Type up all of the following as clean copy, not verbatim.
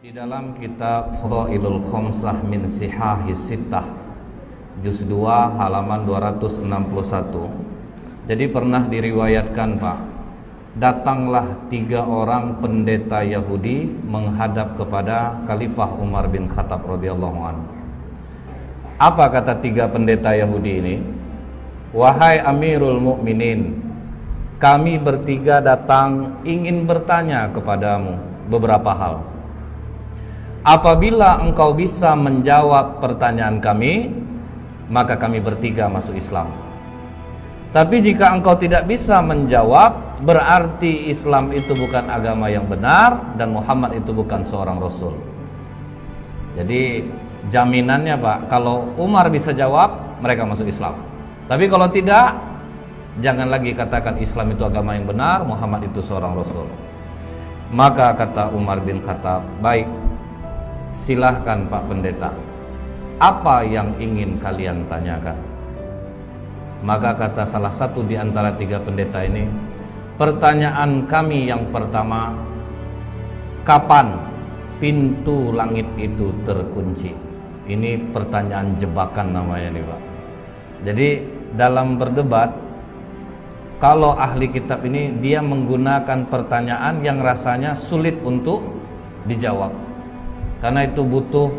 Di dalam kitab Fadailul Khamsah min Sihahis Sittah juz 2 halaman 261. Jadi pernah diriwayatkan, Pak, datanglah 3 orang pendeta Yahudi menghadap kepada Khalifah Umar bin Khattab radhiyallahu anhu. Apa kata 3 pendeta Yahudi ini? Wahai Amirul Mukminin, kami bertiga datang ingin bertanya kepadamu beberapa hal. Apabila engkau bisa menjawab pertanyaan kami, maka kami bertiga masuk Islam. Tapi jika engkau tidak bisa menjawab, berarti Islam itu bukan agama yang benar dan Muhammad itu bukan seorang Rasul. Jadi jaminannya, Pak, kalau Umar bisa jawab, mereka masuk Islam. Tapi kalau tidak, jangan lagi katakan Islam itu agama yang benar, Muhammad itu seorang Rasul. Maka kata Umar bin Khattab, baik, silahkan Pak Pendeta, apa yang ingin kalian tanyakan? Maka kata salah satu di antara 3 pendeta ini, pertanyaan kami yang pertama, kapan pintu langit itu terkunci? Ini pertanyaan jebakan namanya nih, Pak. Jadi dalam berdebat, kalau ahli kitab ini dia menggunakan pertanyaan yang rasanya sulit untuk dijawab, karena itu butuh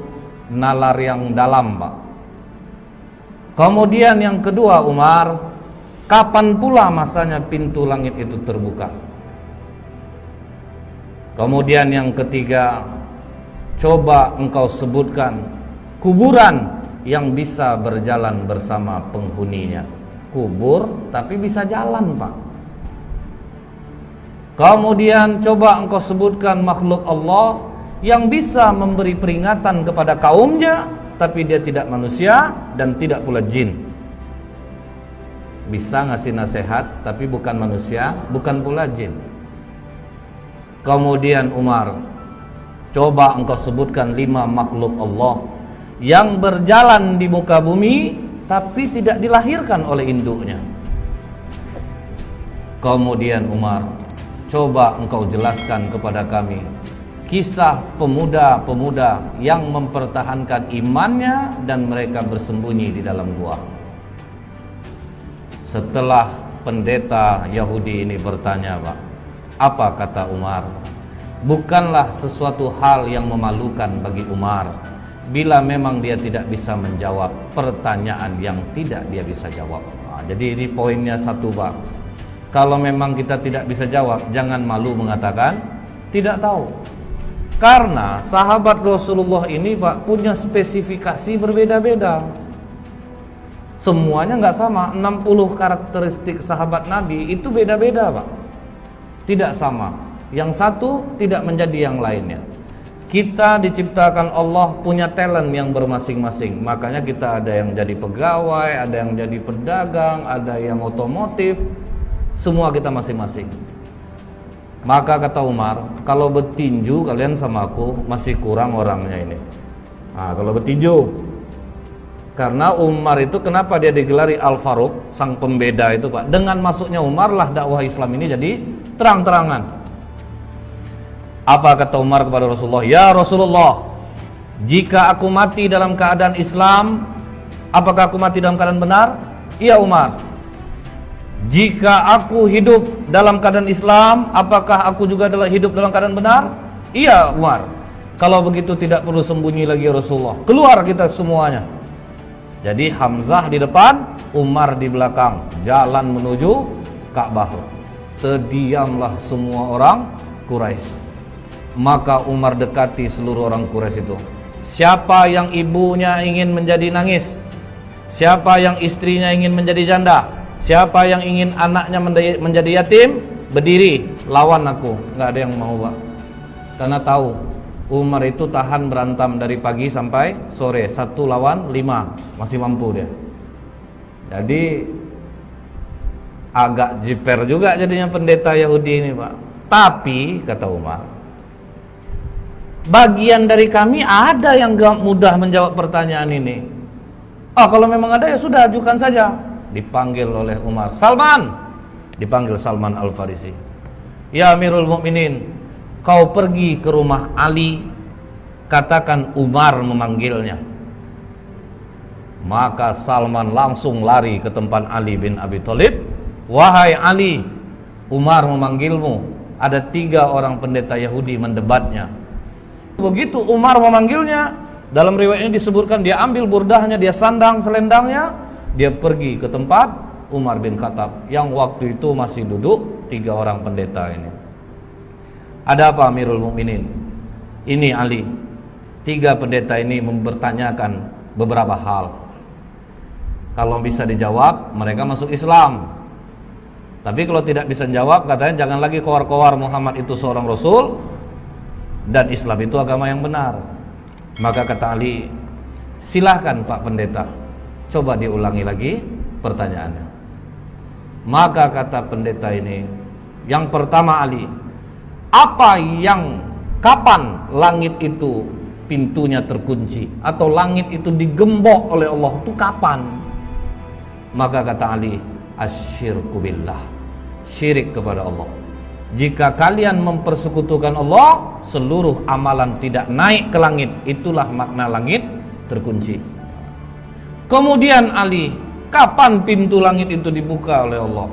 nalar yang dalam, Pak. Kemudian yang kedua, Umar, kapan pula masanya pintu langit itu terbuka? Kemudian yang ketiga, coba engkau sebutkan kuburan yang bisa berjalan bersama penghuninya. Kubur tapi bisa jalan, Pak. Kemudian coba engkau sebutkan makhluk Allah yang bisa memberi peringatan kepada kaumnya, tapi dia tidak manusia dan tidak pula jin. Bisa ngasih nasihat, tapi bukan manusia, bukan pula jin. Kemudian Umar, coba engkau sebutkan 5 makhluk Allah yang berjalan di muka bumi, tapi tidak dilahirkan oleh induknya. Kemudian Umar, coba engkau jelaskan kepada kami kisah pemuda-pemuda yang mempertahankan imannya dan mereka bersembunyi di dalam gua. Setelah pendeta Yahudi ini bertanya, Pak, apa kata Umar? Bukanlah sesuatu hal yang memalukan bagi Umar bila memang dia tidak bisa menjawab pertanyaan yang tidak dia bisa jawab. Nah, jadi ini poinnya satu, Pak. Kalau memang kita tidak bisa jawab, jangan malu mengatakan tidak tahu. Karena sahabat Rasulullah ini, Pak, punya spesifikasi berbeda-beda. Semuanya nggak sama. 60 karakteristik sahabat Nabi itu beda-beda, Pak. Tidak sama. Yang satu tidak menjadi yang lainnya. Kita diciptakan Allah punya talent yang bermasing-masing. Makanya kita ada yang jadi pegawai, ada yang jadi pedagang, ada yang otomotif. Semua kita masing-masing. Maka kata Umar, kalau bertinju kalian sama aku masih kurang orangnya ini. Nah, kalau bertinju, karena Umar itu kenapa dia digelari Al-Faruq, sang pembeda itu, Pak? Dengan masuknya Umar lah dakwah Islam ini jadi terang-terangan. Apa kata Umar kepada Rasulullah? Ya Rasulullah, jika aku mati dalam keadaan Islam, apakah aku mati dalam keadaan benar? Iya Umar. Jika aku hidup dalam keadaan Islam, apakah aku juga hidup dalam keadaan benar? Iya Umar. Kalau begitu tidak perlu sembunyi lagi Rasulullah. Keluar kita semuanya. Jadi Hamzah di depan, Umar di belakang, jalan menuju Ka'bah. Terdiamlah semua orang Quraisy. Maka Umar dekati seluruh orang Quraisy itu. Siapa yang ibunya ingin menjadi nangis? Siapa yang istrinya ingin menjadi janda? Siapa yang ingin anaknya menjadi yatim, berdiri, lawan aku. Nggak ada yang mau, Pak. Karena tahu Umar itu tahan berantem dari pagi sampai sore, 1 lawan 5, masih mampu dia. Jadi agak jiper juga jadinya pendeta Yahudi ini, Pak. Tapi kata Umar, bagian dari kami ada yang gak mudah menjawab pertanyaan ini. Kalau memang ada ya sudah, ajukan saja. Dipanggil oleh Umar, Salman. Dipanggil Salman Al-Farisi. Ya Amirul Mukminin, kau pergi ke rumah Ali katakan Umar memanggilnya. Maka Salman langsung lari ke tempat Ali bin Abi Thalib. Wahai Ali, Umar memanggilmu. Ada 3 orang pendeta Yahudi mendebatnya. Begitu Umar memanggilnya, dalam riwayat ini disebutkan dia ambil burdahnya, dia sandang selendangnya, dia pergi ke tempat Umar bin Khattab yang waktu itu masih duduk 3 orang pendeta ini. Ada apa Amirul Mukminin? Ini Ali. 3 pendeta ini mempertanyakan beberapa hal. Kalau bisa dijawab, mereka masuk Islam. Tapi kalau tidak bisa jawab, katanya jangan lagi kowar-kowar Muhammad itu seorang Rasul dan Islam itu agama yang benar. Maka kata Ali, silahkan Pak Pendeta, coba diulangi lagi pertanyaannya. Maka kata pendeta ini, yang pertama Ali, kapan langit itu pintunya terkunci atau langit itu digembok oleh Allah, itu kapan? Maka kata Ali, asyirku billah, syirik kepada Allah. Jika kalian mempersekutukan Allah, seluruh amalan tidak naik ke langit. Itulah makna langit terkunci. Kemudian Ali, kapan pintu langit itu dibuka oleh Allah?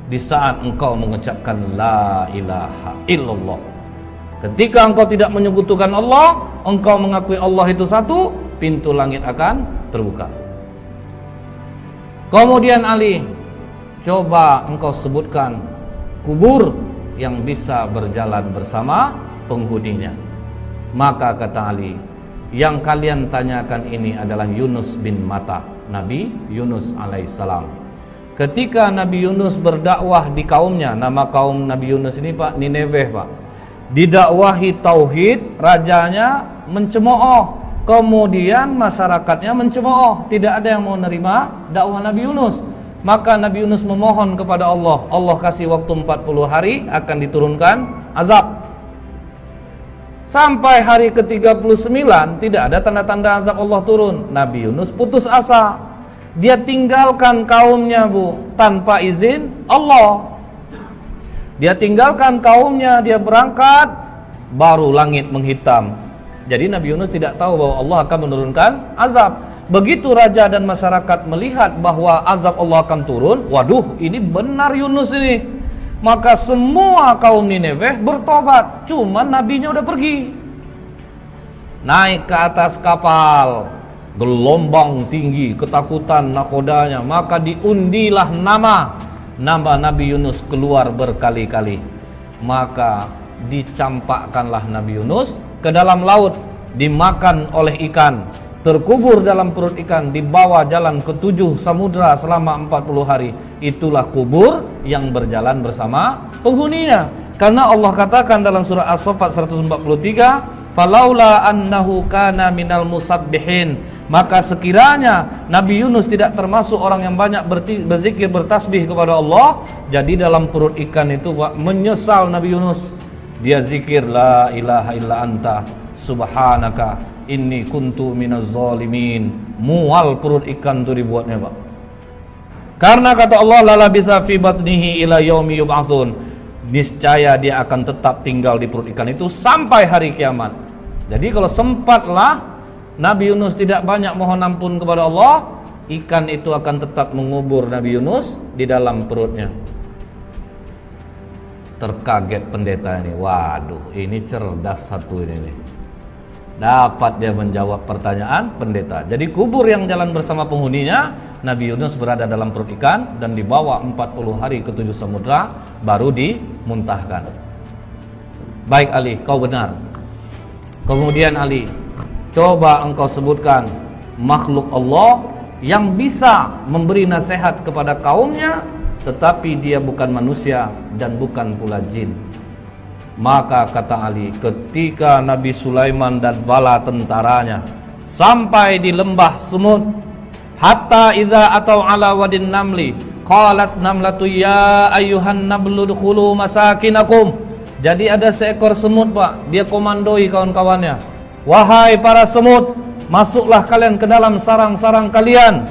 Di saat engkau mengucapkan la ilaha illallah. Ketika engkau tidak menyekutukan Allah, engkau mengakui Allah itu satu, pintu langit akan terbuka. Kemudian Ali, coba engkau sebutkan kubur yang bisa berjalan bersama penghuninya. Maka kata Ali, yang kalian tanyakan ini adalah Yunus bin Matta, Nabi Yunus alaihissalam. Ketika Nabi Yunus berdakwah di kaumnya, nama kaum Nabi Yunus ini Pak, Nineveh Pak, didakwahi tauhid, rajanya mencemooh, kemudian masyarakatnya mencemooh, tidak ada yang mau nerima dakwah Nabi Yunus. Maka Nabi Yunus memohon kepada Allah, Allah kasih waktu 40 hari akan diturunkan azab. Sampai hari ke-39 tidak ada tanda-tanda azab Allah turun. Nabi Yunus putus asa. Dia tinggalkan kaumnya tanpa izin Allah. Dia tinggalkan kaumnya, dia berangkat, baru langit menghitam. Jadi Nabi Yunus tidak tahu bahwa Allah akan menurunkan azab. Begitu raja dan masyarakat melihat bahwa azab Allah akan turun, waduh, ini benar Yunus ini. Maka semua kaum Nineveh bertobat, cuman nabinya udah pergi. Naik ke atas kapal, gelombang tinggi, ketakutan nakodanya, maka diundilah nama Nabi Yunus keluar berkali-kali. Maka dicampakkanlah Nabi Yunus ke dalam laut, dimakan oleh ikan, terkubur dalam perut ikan, dibawa jalan ke 7 samudra selama 40 hari. Itulah kubur yang berjalan bersama penghuninya. Karena Allah katakan dalam surah As-Saffat 143, falaula annahu kana minal musabbihin, maka sekiranya Nabi Yunus tidak termasuk orang yang banyak berzikir, bertasbih kepada Allah, jadi dalam perut ikan itu menyesal Nabi Yunus. Dia zikir la ilaha illa anta subhanaka inni kuntu minaz zalimin. Mual perut ikan itu dibuatnya Pak. Karena kata Allah la labitha fi batnihi ila yaumi yub'atsun, niscaya dia akan tetap tinggal di perut ikan itu sampai hari kiamat. Jadi kalau sempatlah Nabi Yunus tidak banyak mohon ampun kepada Allah, ikan itu akan tetap mengubur Nabi Yunus di dalam perutnya. Terkaget pendeta ini, waduh ini cerdas satu ini nih. Dapat dia menjawab pertanyaan pendeta. Jadi kubur yang jalan bersama penghuninya, Nabi Yunus berada dalam perut ikan dan dibawa 40 hari ke 7 samudra baru dimuntahkan. Baik Ali, kau benar. Kemudian Ali, coba engkau sebutkan makhluk Allah yang bisa memberi nasihat kepada kaumnya tetapi dia bukan manusia dan bukan pula jin. Maka kata Ali, ketika Nabi Sulaiman dan bala tentaranya sampai di lembah semut, hatta idza atau ala wadin namli qalat namlatu ya ayyuhan nablu dkhulu masakinakum. Jadi ada seekor semut Pak, dia komandoi kawan-kawannya, wahai para semut, masuklah kalian ke dalam sarang-sarang kalian,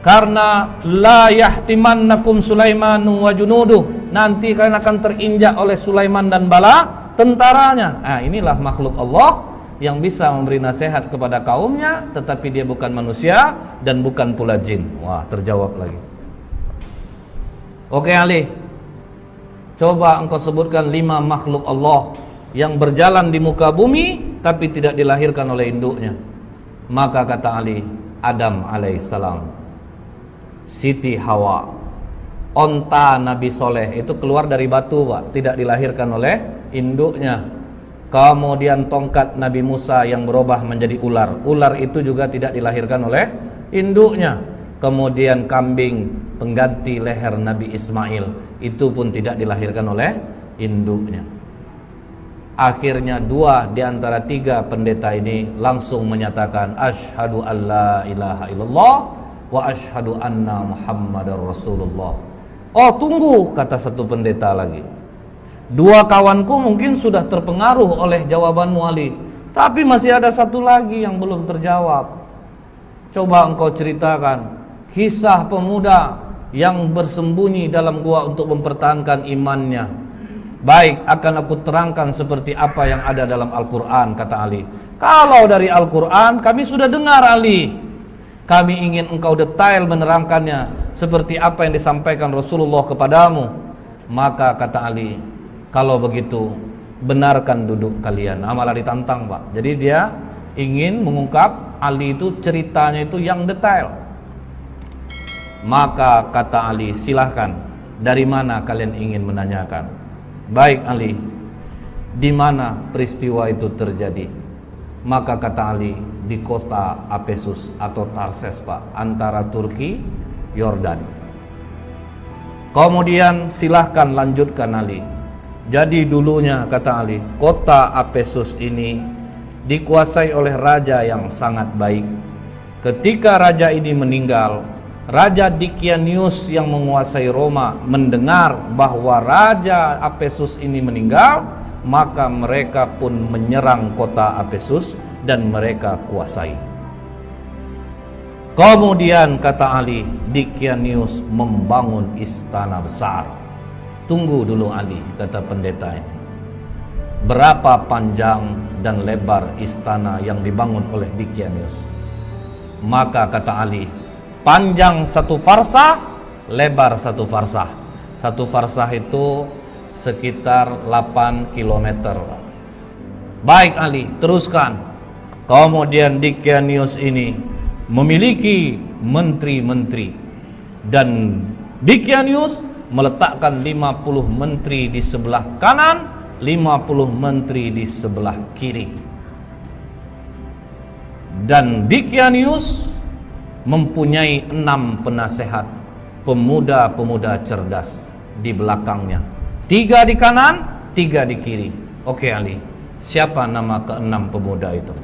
karena la yahtimannakum Sulaimanu wa junuduh, nanti kalian akan terinjak oleh Sulaiman dan bala tentaranya. Nah, inilah makhluk Allah yang bisa memberi nasihat kepada kaumnya, tetapi dia bukan manusia dan bukan pula jin. Wah, terjawab lagi. Oke Ali, coba engkau sebutkan 5 makhluk Allah yang berjalan di muka bumi tapi tidak dilahirkan oleh induknya. Maka kata Ali, Adam alaihissalam, Siti Hawa, onta Nabi Soleh itu keluar dari batu Pak, tidak dilahirkan oleh induknya. Kemudian tongkat Nabi Musa yang berubah menjadi ular, ular itu juga tidak dilahirkan oleh induknya. Kemudian kambing pengganti leher Nabi Ismail, itu pun tidak dilahirkan oleh induknya. Akhirnya 2 di antara 3 pendeta ini langsung menyatakan asyhadu alla ilaha illallah wa asyhadu anna muhammadar rasulullah. Oh tunggu, kata satu pendeta lagi, 2 kawanku mungkin sudah terpengaruh oleh jawabanmu Ali, tapi masih ada satu lagi yang belum terjawab. Coba engkau ceritakan kisah pemuda yang bersembunyi dalam gua untuk mempertahankan imannya. Baik, akan aku terangkan seperti apa yang ada dalam Al-Quran, kata Ali. Kalau dari Al-Quran kami sudah dengar Ali, kami ingin engkau detail menerangkannya seperti apa yang disampaikan Rasulullah kepadamu. Maka kata Ali, kalau begitu benarkan duduk kalian. Malah ditantang Pak. Jadi dia ingin mengungkap Ali itu ceritanya itu yang detail. Maka kata Ali, silahkan, dari mana kalian ingin menanyakan? Baik Ali, di mana peristiwa itu terjadi? Maka kata Ali, di kota Apesus atau Tarses Pak, antara Turki, Yordan. Kemudian silahkan lanjutkan Ali. Jadi dulunya kata Ali, kota Apesus ini dikuasai oleh raja yang sangat baik. Ketika raja ini meninggal, Raja Dikianius yang menguasai Roma mendengar bahwa Raja Apesus ini meninggal, maka mereka pun menyerang kota Apesus dan mereka kuasai. Kemudian kata Ali, Dikianius membangun istana besar. Tunggu dulu Ali, kata pendeta ini. Berapa panjang dan lebar istana yang dibangun oleh Dikianius? Maka kata Ali, panjang 1 farsah, lebar 1 farsah. 1 farsah itu sekitar 8 km. Baik Ali, teruskan. Kemudian Dikianius ini memiliki menteri-menteri, dan Dikianius meletakkan 50 menteri di sebelah kanan, 50 menteri di sebelah kiri. Dan Dikianius mempunyai 6 penasehat, pemuda-pemuda cerdas di belakangnya. 3 di kanan, 3 di kiri. Oke Ali, siapa nama ke-6 pemuda itu?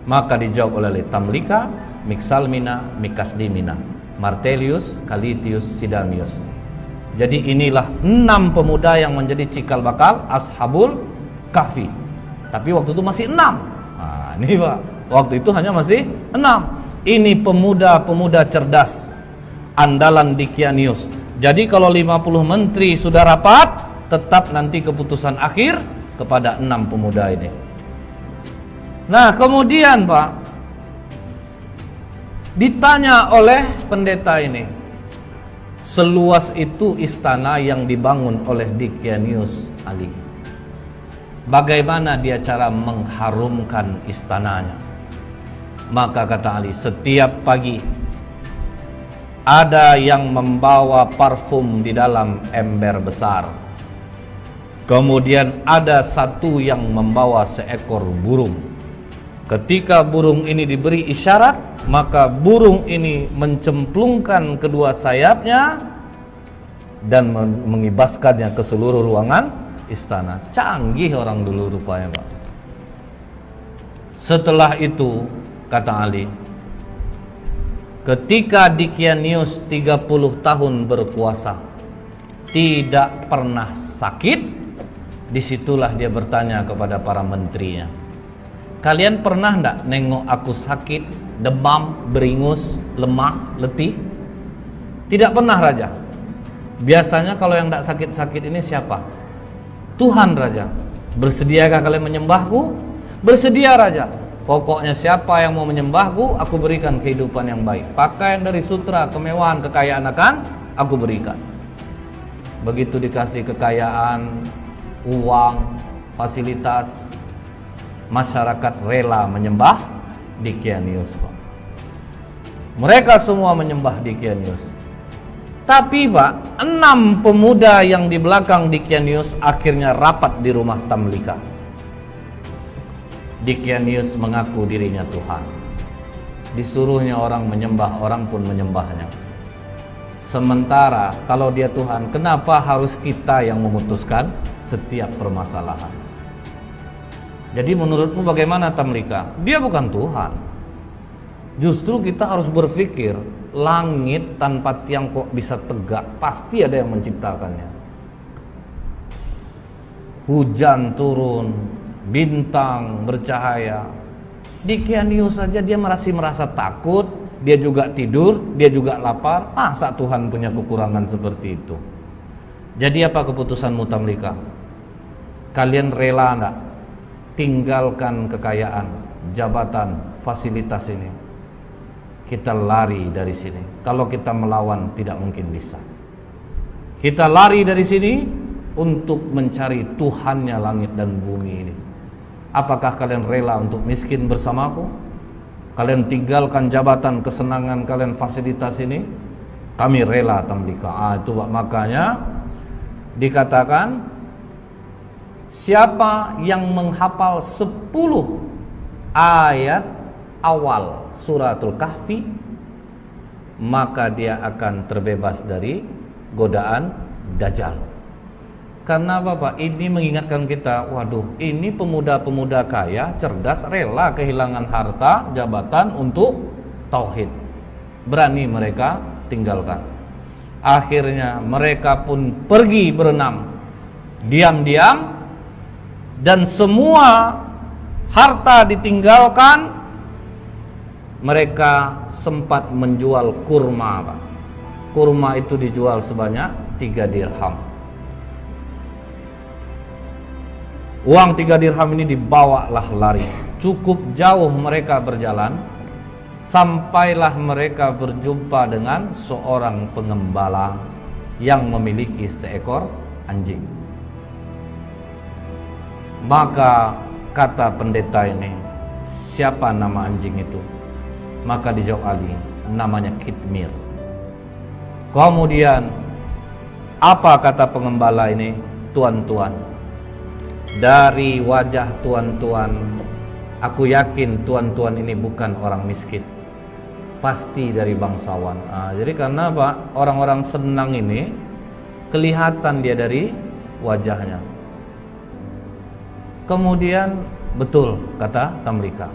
Maka dijawab oleh Tamlika, Miksalmina, Mikasdimina, Martelius, Kalitius, Sidamius. Jadi inilah 6 pemuda yang menjadi cikal bakal Ashabul Kahfi. Tapi waktu itu masih 6. Nah, ini Pak, waktu itu hanya masih 6. Ini pemuda-pemuda cerdas andalan Dikianius. Jadi kalau 50 menteri sudah rapat, tetap nanti keputusan akhir kepada 6 pemuda ini. Nah kemudian Pak, ditanya oleh pendeta ini, seluas itu istana yang dibangun oleh Dikianius Ali, bagaimana dia cara mengharumkan istananya? Maka kata Ali, setiap pagi ada yang membawa parfum di dalam ember besar. Kemudian ada satu yang membawa seekor burung. Ketika burung ini diberi isyarat, maka burung ini mencemplungkan kedua sayapnya dan mengibaskannya ke seluruh ruangan istana. Canggih orang dulu rupanya Pak. Setelah itu kata Ali, ketika Dikianius 30 tahun berkuasa, tidak pernah sakit, disitulah dia bertanya kepada para menterinya, kalian pernah enggak nengok aku sakit, demam, beringus, lemah, letih? Tidak pernah Raja. Biasanya kalau yang enggak sakit-sakit ini siapa? Tuhan Raja. Bersediakah kalian menyembahku? Bersedia raja. Pokoknya siapa yang mau menyembahku, aku berikan kehidupan yang baik. Pakaian dari sutra, kemewahan, kekayaan akan aku berikan. Begitu dikasih kekayaan, uang, fasilitas, masyarakat rela menyembah Dicanius. Mereka semua menyembah Dicanius. Tapi Pak, 6 pemuda yang di belakang Dicanius akhirnya rapat di rumah Tamlika. Dicanius mengaku dirinya Tuhan. Disuruhnya orang menyembah, orang pun menyembahnya. Sementara kalau dia Tuhan, kenapa harus kita yang memutuskan setiap permasalahan? Jadi menurutmu bagaimana Tamlika? Dia bukan Tuhan. Justru kita harus berpikir, langit tanpa tiang kok bisa tegak? Pasti ada yang menciptakannya. Hujan turun, bintang bercahaya. Dicanius saja dia masih merasa takut, dia juga tidur, dia juga lapar. Masa Tuhan punya kekurangan seperti itu? Jadi apa keputusanmu Tamlika? Kalian rela enggak tinggalkan kekayaan, jabatan, fasilitas ini? Kita lari dari sini. Kalau kita melawan tidak mungkin bisa. Kita lari dari sini untuk mencari Tuhannya langit dan bumi ini. Apakah kalian rela untuk miskin bersamaku? Kalian tinggalkan jabatan, kesenangan kalian, fasilitas ini? Kami rela Tamlika. Itu makanya dikatakan, siapa yang menghafal 10 ayat awal suratul Kahfi, maka dia akan terbebas dari godaan Dajjal. Karena apa Pak? Ini mengingatkan kita, waduh, ini pemuda-pemuda kaya, cerdas, rela kehilangan harta, jabatan untuk tauhid. Berani mereka tinggalkan. Akhirnya mereka pun pergi berenam, diam-diam, dan semua harta ditinggalkan. Mereka sempat menjual kurma Pak. Kurma itu dijual sebanyak 3 dirham. Uang 3 dirham ini dibawalah lari. Cukup jauh mereka berjalan, sampailah mereka berjumpa dengan seorang pengembala yang memiliki seekor anjing. Maka kata pendeta ini, siapa nama anjing itu? Maka dijawab Ali, namanya Kitmir. Kemudian apa kata pengembala ini? Tuan-tuan, dari wajah tuan-tuan, aku yakin tuan-tuan ini bukan orang miskin, pasti dari bangsawan. Jadi karena apa? Orang-orang senang ini kelihatan dia dari wajahnya. Kemudian betul kata Tamlika,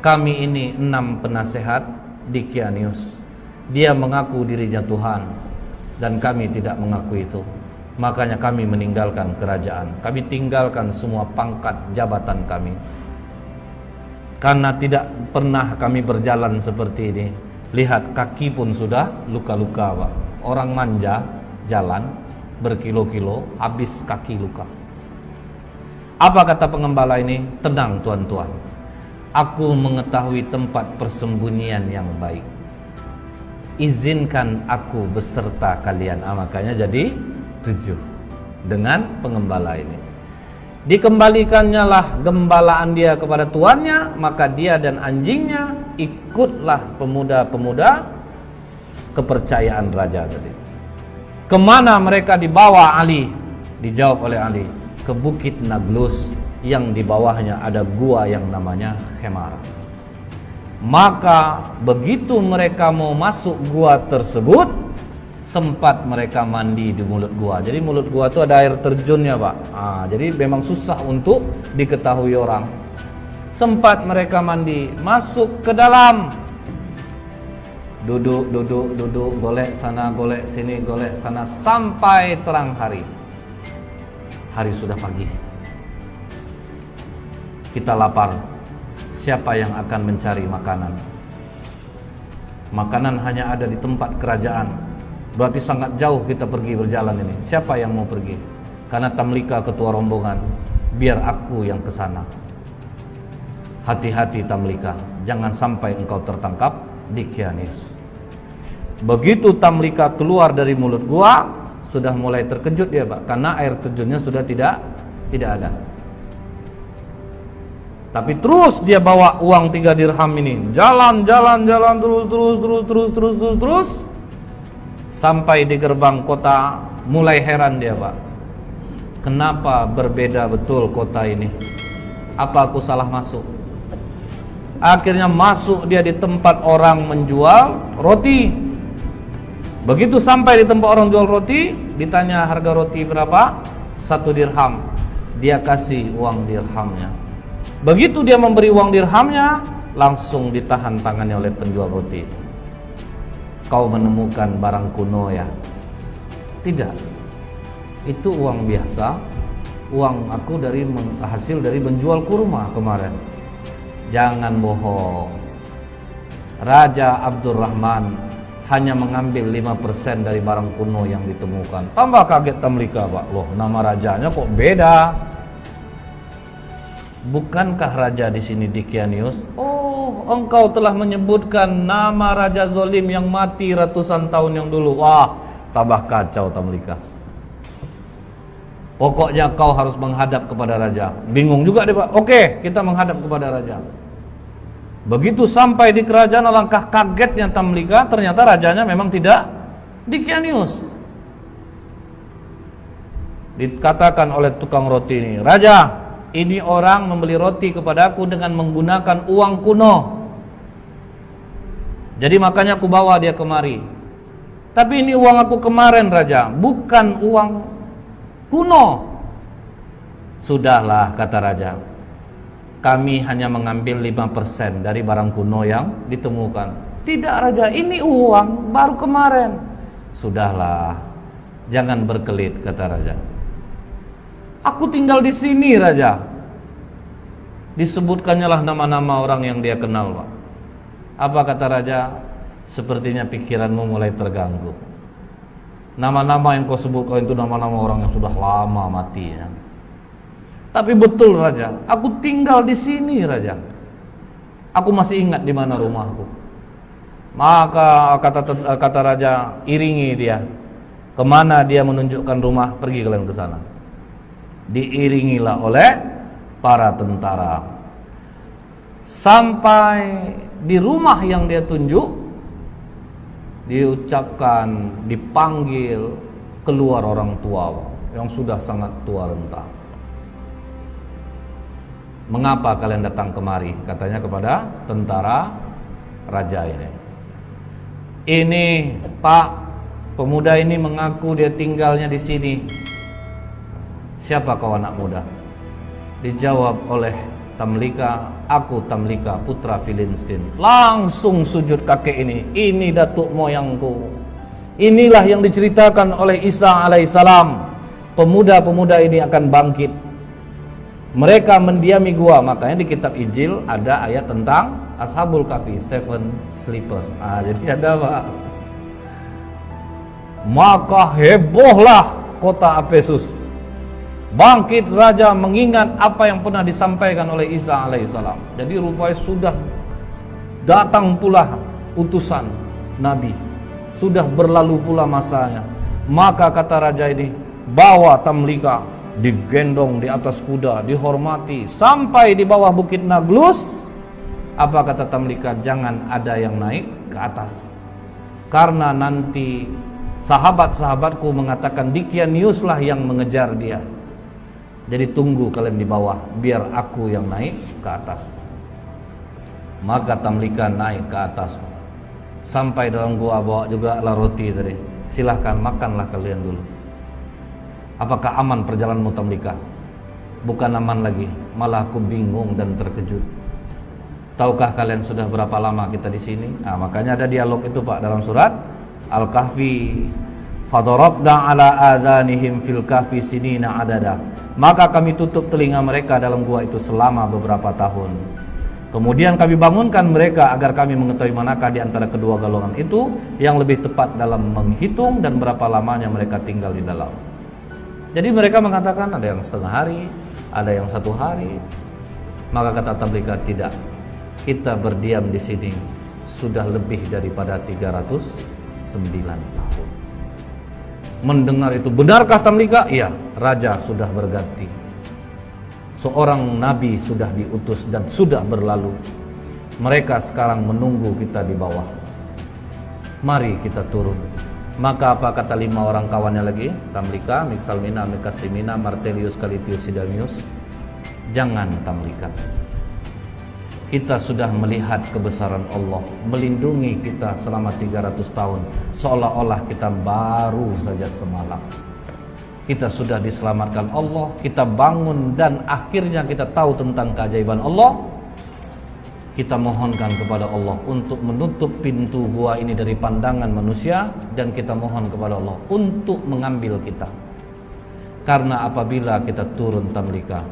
kami ini 6 penasehat Dicanius. Dia mengaku dirinya Tuhan dan kami tidak mengaku itu. Makanya kami meninggalkan kerajaan. Kami tinggalkan semua pangkat jabatan kami. Karena tidak pernah kami berjalan seperti ini. Lihat, kaki pun sudah luka-luka Pak. Orang manja jalan berkilo-kilo, habis kaki luka. Apa kata pengembala ini? Tenang tuan-tuan, aku mengetahui tempat persembunyian yang baik. Izinkan aku beserta kalian. Makanya jadi 7 dengan pengembala ini. Dikembalikannya lah gembalaan dia kepada tuannya, maka dia dan anjingnya ikutlah pemuda-pemuda kepercayaan raja tadi. Kemana mereka dibawa Ali? Dijawab oleh Ali, ke Bukit Naglus yang di bawahnya ada gua yang namanya Khemara. Maka begitu mereka mau masuk gua tersebut, sempat mereka mandi di mulut gua. Jadi mulut gua itu ada air terjunnya Pak. Jadi memang susah untuk diketahui orang. Sempat mereka mandi, masuk ke dalam, duduk, golek sana, golek sini, golek sana, sampai terang hari. Hari sudah pagi. Kita lapar. Siapa yang akan mencari makanan? Makanan hanya ada di tempat kerajaan. Berarti sangat jauh kita pergi berjalan ini. Siapa yang mau pergi? Karena Tamlika ketua rombongan, biar aku yang ke sana. Hati-hati Tamlika, jangan sampai engkau tertangkap Dickianius. Begitu Tamlika keluar dari mulut gua, sudah mulai terkejut dia Pak, karena air terjunnya sudah tidak ada. Tapi terus dia bawa uang 3 dirham ini, jalan terus sampai di gerbang kota. Mulai heran dia Pak, kenapa berbeda betul kota ini? Apa aku salah masuk? Akhirnya masuk dia di tempat orang menjual roti. Begitu sampai di tempat orang jual roti, ditanya harga roti berapa? 1 dirham. Dia kasih uang dirhamnya. Begitu dia memberi uang dirhamnya, langsung ditahan tangannya oleh penjual roti. Kau menemukan barang kuno ya? Tidak, itu uang biasa. Uang aku hasil dari menjual kurma kemarin. Jangan bohong. Raja Abdurrahman hanya mengambil 5% dari barang kuno yang ditemukan. Tambah kaget Tamlika Pak, loh nama rajanya kok beda? Bukankah raja di sini Dickianius? Oh, engkau telah menyebutkan nama raja zolim yang mati ratusan tahun yang dulu. Wah, tambah kacau Tamlika. Pokoknya kau harus menghadap kepada raja. Bingung juga dia Pak. Oke, kita menghadap kepada raja. Begitu sampai di kerajaan, alangkah kagetnya Tamlika, ternyata rajanya memang tidak Dickianius. Dikatakan oleh tukang roti ini, "Raja, ini orang membeli roti kepadaku dengan menggunakan uang kuno. Jadi makanya aku bawa dia kemari. Tapi ini uang aku kemarin Raja, bukan uang kuno." Sudahlah, kata raja, kami hanya mengambil 5% dari barang kuno yang ditemukan. Tidak Raja, ini uang baru kemarin. Sudahlah, jangan berkelit, kata raja. Aku tinggal di sini Raja. Disebutkannya lah nama-nama orang yang dia kenal Pak. Apa kata raja? Sepertinya pikiranmu mulai terganggu. Nama-nama yang kau sebutkan itu nama-nama orang yang sudah lama mati ya. Tapi betul Raja, aku tinggal di sini Raja. Aku masih ingat di mana rumahku. Maka kata raja, iringi dia. Kemana dia menunjukkan rumah, pergi kalian ke sana. Diiringilah oleh para tentara. Sampai di rumah yang dia tunjuk, diucapkan, dipanggil keluar orang tua yang sudah sangat tua renta. Mengapa kalian datang kemari? Katanya kepada tentara raja ini. Ini Pak, pemuda ini mengaku dia tinggalnya di sini. Siapa kau anak muda? Dijawab oleh Tamlika, aku Tamlika putra Filistin. Langsung sujud kakek ini datuk moyangku. Inilah yang diceritakan oleh Isa alaihissalam. Pemuda-pemuda ini akan bangkit. Mereka mendiami gua. Makanya di kitab Injil ada ayat tentang Ashabul Kahfi, 7 sleeper. Jadi ada Pak. Maka hebohlah kota Efesus. Bangkit raja mengingat apa yang pernah disampaikan oleh Isa alaihissalam. Jadi rupanya sudah datang pula utusan Nabi. Sudah berlalu pula masanya. Maka kata raja ini, bawa Tamlika, digendong di atas kuda, dihormati sampai di bawah bukit Naglus. Apa kata Tamlika? Jangan ada yang naik ke atas, karena nanti sahabat-sahabatku mengatakan Dickianius lah yang mengejar dia. Jadi tunggu kalian di bawah, biar aku yang naik ke atas. Maka Tamlika naik ke atas. Sampai dalam gua, bawa juga lah roti tadi. Silahkan makanlah kalian dulu. Apakah aman perjalananmu Tamlika? Bukan aman lagi, malah aku bingung dan terkejut. Tahukah kalian sudah berapa lama kita di sini? Makanya ada dialog itu Pak dalam surat Al-Kahfi. Fadarabna ala adhanihim fil kahfi sinina adada. Maka kami tutup telinga mereka dalam gua itu selama beberapa tahun. Kemudian kami bangunkan mereka agar kami mengetahui manakah di antara kedua golongan itu yang lebih tepat dalam menghitung dan berapa lamanya mereka tinggal di dalam. Jadi mereka mengatakan ada yang setengah hari, ada yang 1 hari. Maka kata Tamlika, tidak. Kita berdiam di sini sudah lebih daripada 309 tahun. Mendengar itu, benarkah Tamlika? Iya, raja sudah berganti. Seorang nabi sudah diutus dan sudah berlalu. Mereka sekarang menunggu kita di bawah. Mari kita turun. Maka apa kata 5 orang kawannya lagi? Tamlika, Mixalmina, Mekaslimina, Martelius, Calitius, Sidamius. Jangan Tamlika. Kita sudah melihat kebesaran Allah melindungi kita selama 300 tahun. Seolah-olah kita baru saja semalam. Kita sudah diselamatkan Allah, kita bangun dan akhirnya kita tahu tentang keajaiban Allah. Kita mohonkan kepada Allah untuk menutup pintu gua ini dari pandangan manusia, dan kita mohon kepada Allah untuk mengambil kita. Karena apabila kita turun Tamlika,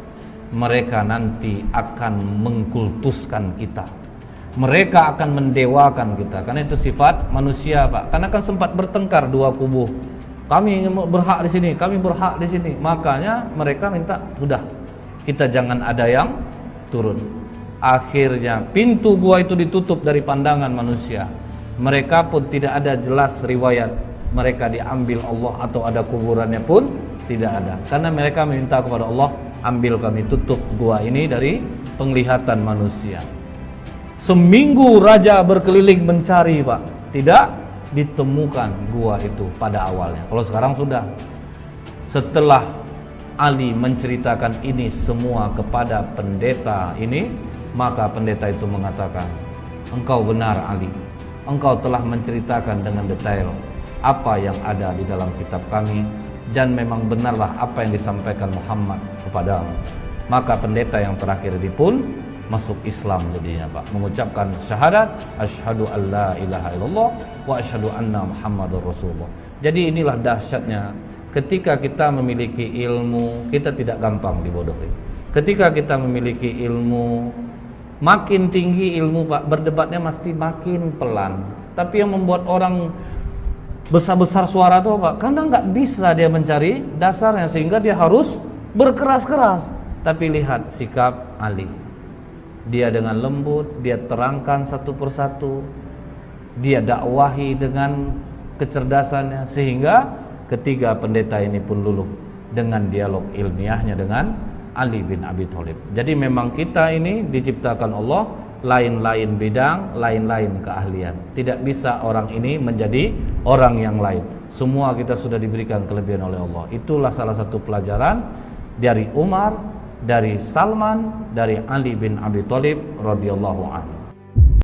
mereka nanti akan mengkultuskan kita. Mereka akan mendewakan kita. Karena itu sifat manusia, Pak. Karena kan sempat bertengkar dua kubu. Kami berhak di sini, kami berhak di sini. Makanya mereka minta, sudah, kita jangan ada yang turun. Akhirnya pintu gua itu ditutup dari pandangan manusia. Mereka pun tidak ada jelas riwayat mereka diambil Allah atau ada kuburannya pun tidak ada. Karena mereka minta kepada Allah, ambil kami, tutup gua ini dari penglihatan manusia. Seminggu raja berkeliling mencari, Pak. Tidak ditemukan gua itu pada awalnya. Kalau sekarang sudah. Setelah Ali menceritakan ini semua kepada pendeta ini, maka pendeta itu mengatakan, engkau benar Ali, engkau telah menceritakan dengan detail apa yang ada di dalam kitab kami, dan memang benarlah apa yang disampaikan Muhammad kepadamu. Maka pendeta yang terakhir ini pun masuk Islam jadinya, Pak, mengucapkan syahadat asyhadu alla ilaha illallah wa asyhadu anna muhammadar rasulullah. Jadi inilah dahsyatnya ketika kita memiliki ilmu, kita tidak gampang dibodohi. Ketika kita memiliki ilmu, makin tinggi ilmu, Pak, berdebatnya mesti makin pelan. Tapi yang membuat orang besar-besar suara tuh, Pak, karena nggak bisa dia mencari dasarnya, sehingga dia harus berkeras-keras. Tapi lihat sikap Ali. Dia dengan lembut, dia terangkan satu persatu, dia dakwahi dengan kecerdasannya, sehingga ketiga pendeta ini pun luluh dengan dialog ilmiahnya dengan Ali bin Abi Thalib. Jadi memang kita ini diciptakan Allah lain-lain bidang, lain-lain keahlian. Tidak bisa orang ini menjadi orang yang lain. Semua kita sudah diberikan kelebihan oleh Allah. Itulah salah satu pelajaran dari Umar, dari Salman, dari Ali bin Abi Thalib radhiyallahu anhu.